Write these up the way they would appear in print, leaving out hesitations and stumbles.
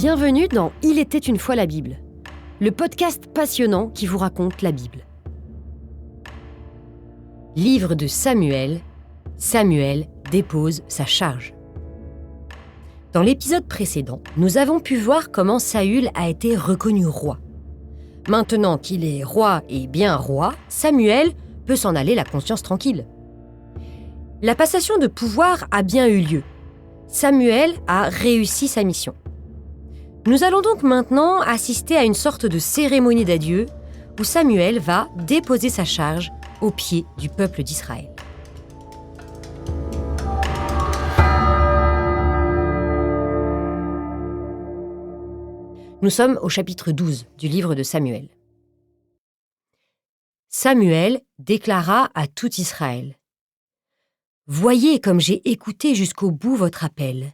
Bienvenue dans Il était une fois la Bible, le podcast passionnant qui vous raconte la Bible. Livre de Samuel, Samuel dépose sa charge. Dans l'épisode précédent, nous avons pu voir comment Saül a été reconnu roi. Maintenant qu'il est roi et bien roi, Samuel peut s'en aller la conscience tranquille. La passation de pouvoir a bien eu lieu. Samuel a réussi sa mission. Nous allons donc maintenant assister à une sorte de cérémonie d'adieu où Samuel va déposer sa charge aux pieds du peuple d'Israël. Nous sommes au chapitre 12 du livre de Samuel. Samuel déclara à tout Israël : « Voyez comme j'ai écouté jusqu'au bout votre appel.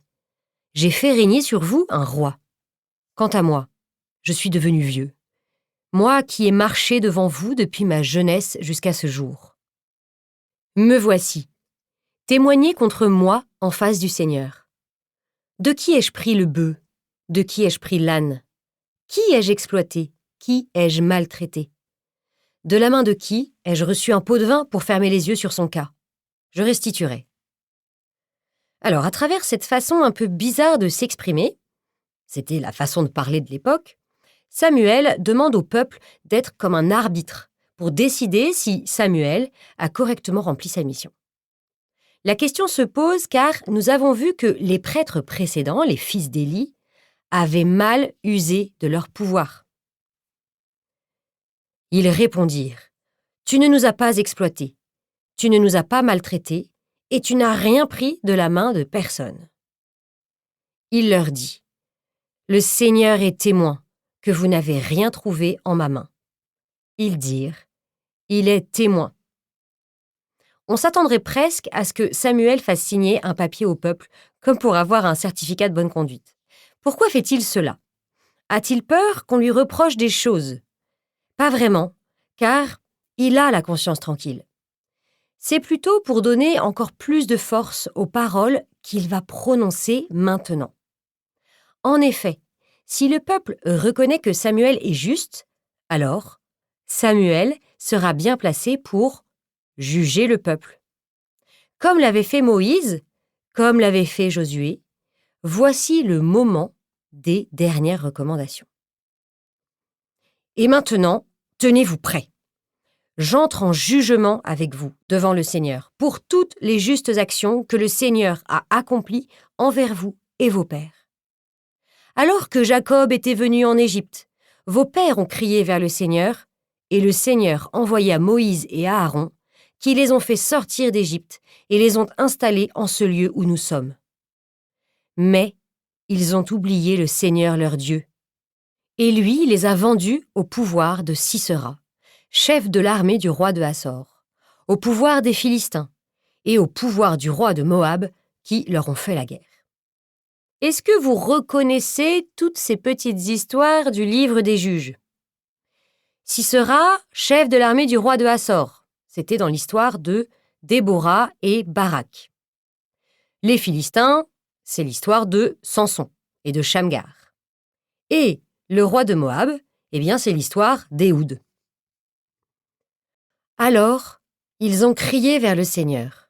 J'ai fait régner sur vous un roi. Quant à moi, je suis devenu vieux, moi qui ai marché devant vous depuis ma jeunesse jusqu'à ce jour. Me voici, témoignez contre moi en face du Seigneur. De qui ai-je pris le bœuf? De qui ai-je pris l'âne? Qui ai-je exploité? Qui ai-je maltraité? De la main de qui ai-je reçu un pot de vin pour fermer les yeux sur son cas? Je restituerai. » Alors, à travers cette façon un peu bizarre de s'exprimer, c'était la façon de parler de l'époque, Samuel demande au peuple d'être comme un arbitre pour décider si Samuel a correctement rempli sa mission. La question se pose car nous avons vu que les prêtres précédents, les fils d'Élie, avaient mal usé de leur pouvoir. Ils répondirent : « Tu ne nous as pas exploités, tu ne nous as pas maltraités, et tu n'as rien pris de la main de personne. » Il leur dit : « Le Seigneur est témoin que vous n'avez rien trouvé en ma main. » Ils dirent : « Il est témoin. » On s'attendrait presque à ce que Samuel fasse signer un papier au peuple, comme pour avoir un certificat de bonne conduite. Pourquoi fait-il cela? A-t-il peur qu'on lui reproche des choses? Pas vraiment, car il a la conscience tranquille. C'est plutôt pour donner encore plus de force aux paroles qu'il va prononcer maintenant. En effet, si le peuple reconnaît que Samuel est juste, alors Samuel sera bien placé pour juger le peuple. Comme l'avait fait Moïse, comme l'avait fait Josué, voici le moment des dernières recommandations. Et maintenant, tenez-vous prêts. J'entre en jugement avec vous devant le Seigneur pour toutes les justes actions que le Seigneur a accomplies envers vous et vos pères. Alors que Jacob était venu en Égypte, vos pères ont crié vers le Seigneur, et le Seigneur envoya Moïse et Aaron, qui les ont fait sortir d'Égypte et les ont installés en ce lieu où nous sommes. Mais ils ont oublié le Seigneur leur Dieu, et lui les a vendus au pouvoir de Sisera, chef de l'armée du roi de Haçor, au pouvoir des Philistins et au pouvoir du roi de Moab qui leur ont fait la guerre. Est-ce que vous reconnaissez toutes ces petites histoires du livre des Juges? Sisera, chef de l'armée du roi de Haçor, c'était dans l'histoire de Déborah et Barak. Les Philistins, c'est l'histoire de Samson et de Shamgar. Et le roi de Moab, c'est l'histoire d'Éhoud. Alors, ils ont crié vers le Seigneur.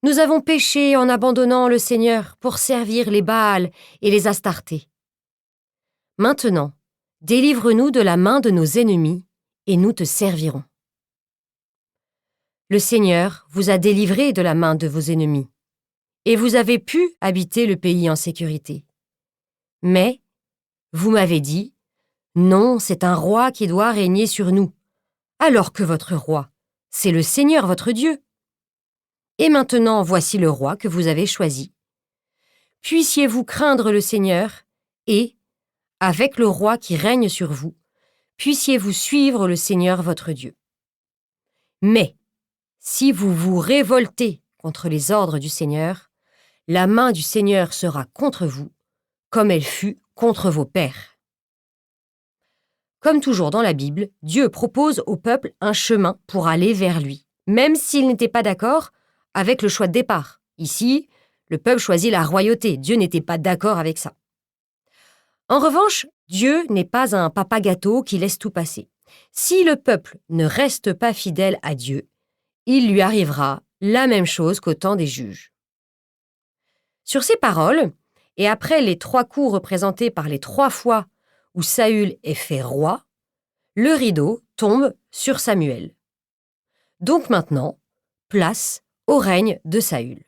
Nous avons péché en abandonnant le Seigneur pour servir les Baals et les Astartés. Maintenant, délivre-nous de la main de nos ennemis et nous te servirons. Le Seigneur vous a délivrés de la main de vos ennemis et vous avez pu habiter le pays en sécurité. Mais, vous m'avez dit, non, c'est un roi qui doit régner sur nous, alors que votre roi, c'est le Seigneur votre Dieu. Et maintenant, voici le roi que vous avez choisi. Puissiez-vous craindre le Seigneur et, avec le roi qui règne sur vous, puissiez-vous suivre le Seigneur votre Dieu. Mais, si vous vous révoltez contre les ordres du Seigneur, la main du Seigneur sera contre vous, comme elle fut contre vos pères. » Comme toujours dans la Bible, Dieu propose au peuple un chemin pour aller vers lui, même s'il n'était pas d'accord avec le choix de départ. Ici, le peuple choisit la royauté. Dieu n'était pas d'accord avec ça. En revanche, Dieu n'est pas un papa gâteau qui laisse tout passer. Si le peuple ne reste pas fidèle à Dieu, il lui arrivera la même chose qu'au temps des juges. Sur ces paroles, et après les 3 coups représentés par les 3 fois où Saül est fait roi, le rideau tombe sur Samuel. Donc maintenant, place au règne de Saül.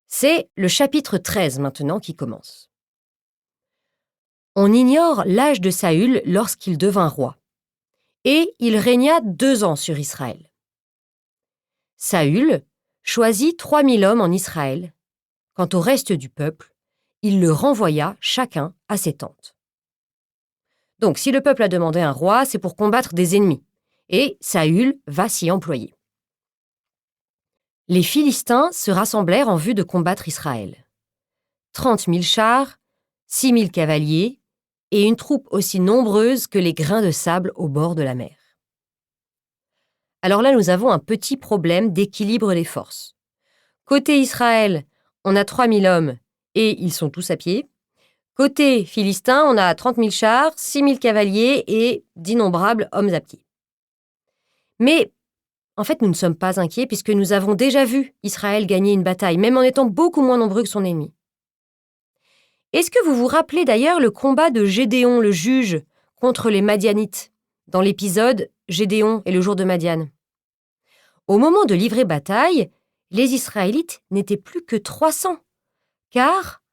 C'est le chapitre 13 maintenant qui commence. On ignore l'âge de Saül lorsqu'il devint roi, et il régna 2 ans sur Israël. Saül choisit 3000 hommes en Israël. Quant au reste du peuple, il le renvoya chacun à ses tentes. Donc, si le peuple a demandé un roi, c'est pour combattre des ennemis, et Saül va s'y employer. Les Philistins se rassemblèrent en vue de combattre Israël. 30 000 chars, 6 000 cavaliers, et une troupe aussi nombreuse que les grains de sable au bord de la mer. Alors là, nous avons un petit problème d'équilibre des forces. Côté Israël, on a 3000 hommes et ils sont tous à pied. Côté Philistin, on a 30 000 chars, 6 000 cavaliers et d'innombrables hommes à pied. Mais en fait, nous ne sommes pas inquiets puisque nous avons déjà vu Israël gagner une bataille, même en étant beaucoup moins nombreux que son ennemi. Est-ce que vous vous rappelez d'ailleurs le combat de Gédéon, le juge, contre les Madianites, dans l'épisode Gédéon et le jour de Madian? Au moment de livrer bataille, les Israélites n'étaient plus que 300, car,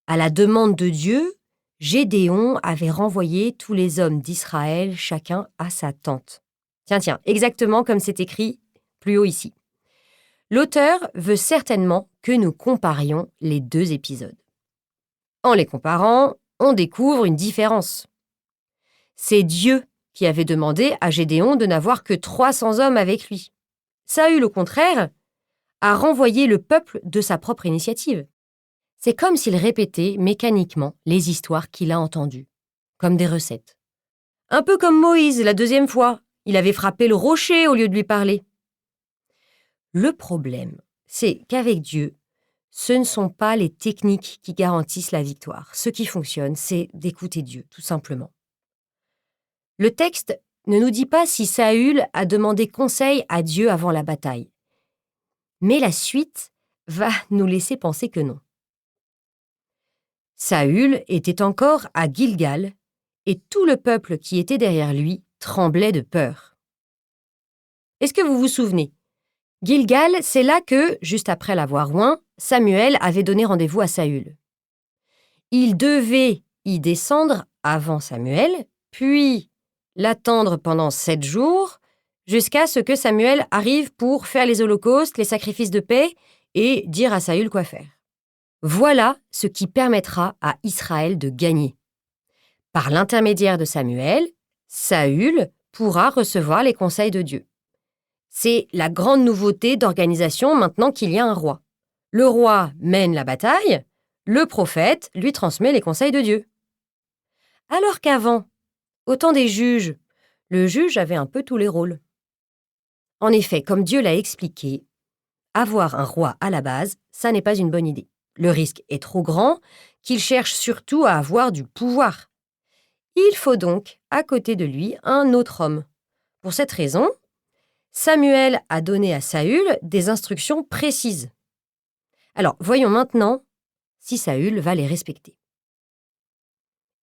à la demande de Dieu, Gédéon avait renvoyé tous les hommes d'Israël, chacun à sa tente. Tiens, exactement comme c'est écrit plus haut ici. L'auteur veut certainement que nous comparions les 2 épisodes. En les comparant, on découvre une différence. C'est Dieu qui avait demandé à Gédéon de n'avoir que 300 hommes avec lui. Saül, au contraire, a renvoyé le peuple de sa propre initiative. C'est comme s'il répétait mécaniquement les histoires qu'il a entendues, comme des recettes. Un peu comme Moïse la 2e fois, il avait frappé le rocher au lieu de lui parler. Le problème, c'est qu'avec Dieu, ce ne sont pas les techniques qui garantissent la victoire. Ce qui fonctionne, c'est d'écouter Dieu, tout simplement. Le texte ne nous dit pas si Saül a demandé conseil à Dieu avant la bataille. Mais la suite va nous laisser penser que non. Saül était encore à Gilgal, et tout le peuple qui était derrière lui tremblait de peur. Est-ce que vous vous souvenez? Gilgal, c'est là que, juste après l'avoir oint, Samuel avait donné rendez-vous à Saül. Il devait y descendre avant Samuel, puis l'attendre pendant 7 jours, jusqu'à ce que Samuel arrive pour faire les holocaustes, les sacrifices de paix, et dire à Saül quoi faire. Voilà ce qui permettra à Israël de gagner. Par l'intermédiaire de Samuel, Saül pourra recevoir les conseils de Dieu. C'est la grande nouveauté d'organisation maintenant qu'il y a un roi. Le roi mène la bataille, le prophète lui transmet les conseils de Dieu. Alors qu'avant, au temps des juges, le juge avait un peu tous les rôles. En effet, comme Dieu l'a expliqué, avoir un roi à la base, ça n'est pas une bonne idée. Le risque est trop grand qu'il cherche surtout à avoir du pouvoir. Il faut donc, à côté de lui, un autre homme. Pour cette raison, Samuel a donné à Saül des instructions précises. Alors, voyons maintenant si Saül va les respecter.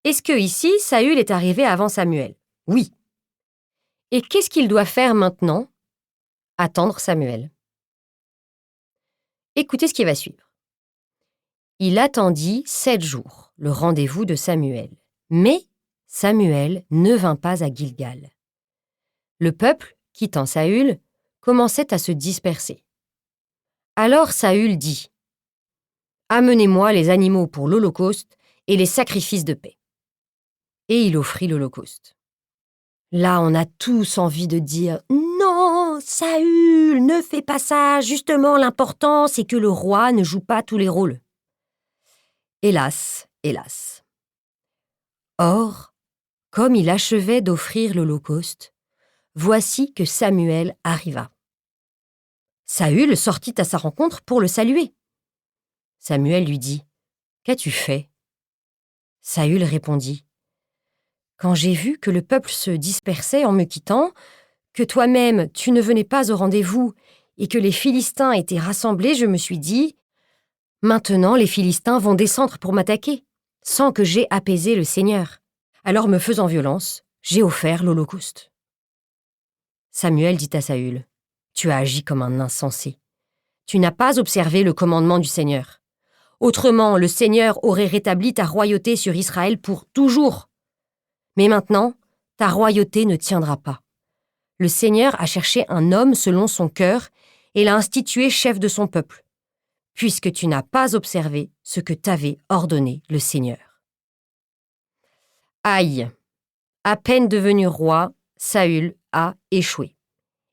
Est-ce que ici, Saül est arrivé avant Samuel? Oui. Et qu'est-ce qu'il doit faire maintenant? Attendre Samuel. Écoutez ce qui va suivre. Il attendit 7 jours, le rendez-vous de Samuel. Mais Samuel ne vint pas à Gilgal. Le peuple, quittant Saül, commençait à se disperser. Alors Saül dit : « Amenez-moi les animaux pour l'holocauste et les sacrifices de paix. » Et il offrit l'holocauste. Là, on a tous envie de dire « Non, Saül, ne fais pas ça, justement l'important c'est que le roi ne joue pas tous les rôles. » Hélas, hélas. Or, comme il achevait d'offrir l'holocauste, voici que Samuel arriva. Saül sortit à sa rencontre pour le saluer. Samuel lui dit : « Qu'as-tu fait ? Saül répondit, « Quand j'ai vu que le peuple se dispersait en me quittant, que toi-même tu ne venais pas au rendez-vous et que les Philistins étaient rassemblés, je me suis dit, « Maintenant les Philistins vont descendre pour m'attaquer, sans que j'aie apaisé le Seigneur. » Alors me faisant violence, j'ai offert l'holocauste. Samuel dit à Saül, « Tu as agi comme un insensé. Tu n'as pas observé le commandement du Seigneur. Autrement, le Seigneur aurait rétabli ta royauté sur Israël pour toujours. Mais maintenant, ta royauté ne tiendra pas. Le Seigneur a cherché un homme selon son cœur et l'a institué chef de son peuple, puisque tu n'as pas observé ce que t'avait ordonné le Seigneur. » Aïe! À peine devenu roi, Saül a échoué.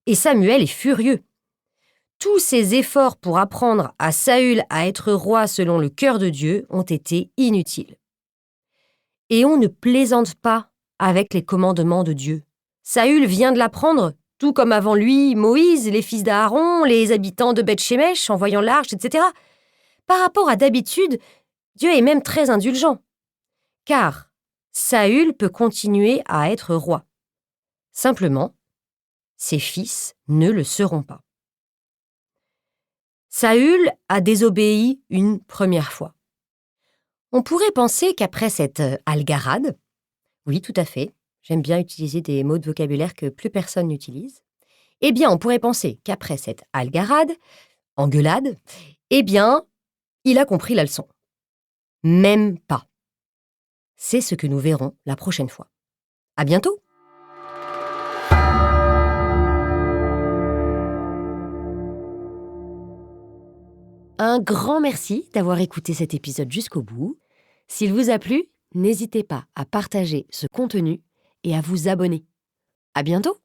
Et Samuel est furieux. Tous ses efforts pour apprendre à Saül à être roi selon le cœur de Dieu ont été inutiles. Et on ne plaisante pas avec les commandements de Dieu. Saül vient de l'apprendre, tout comme avant lui Moïse, les fils d'Aaron, les habitants de Beth-Shemesh en voyant l'arche, etc. Par rapport à d'habitude, Dieu est même très indulgent. Car Saül peut continuer à être roi. Simplement, ses fils ne le seront pas. Saül a désobéi une première fois. On pourrait penser qu'après cette algarade, oui, tout à fait, j'aime bien utiliser des mots de vocabulaire que plus personne n'utilise, eh bien, on pourrait penser qu'après cette algarade, engueulade, eh bien, il a compris la leçon. Même pas. C'est ce que nous verrons la prochaine fois. À bientôt! Un grand merci d'avoir écouté cet épisode jusqu'au bout. S'il vous a plu, n'hésitez pas à partager ce contenu et à vous abonner. À bientôt!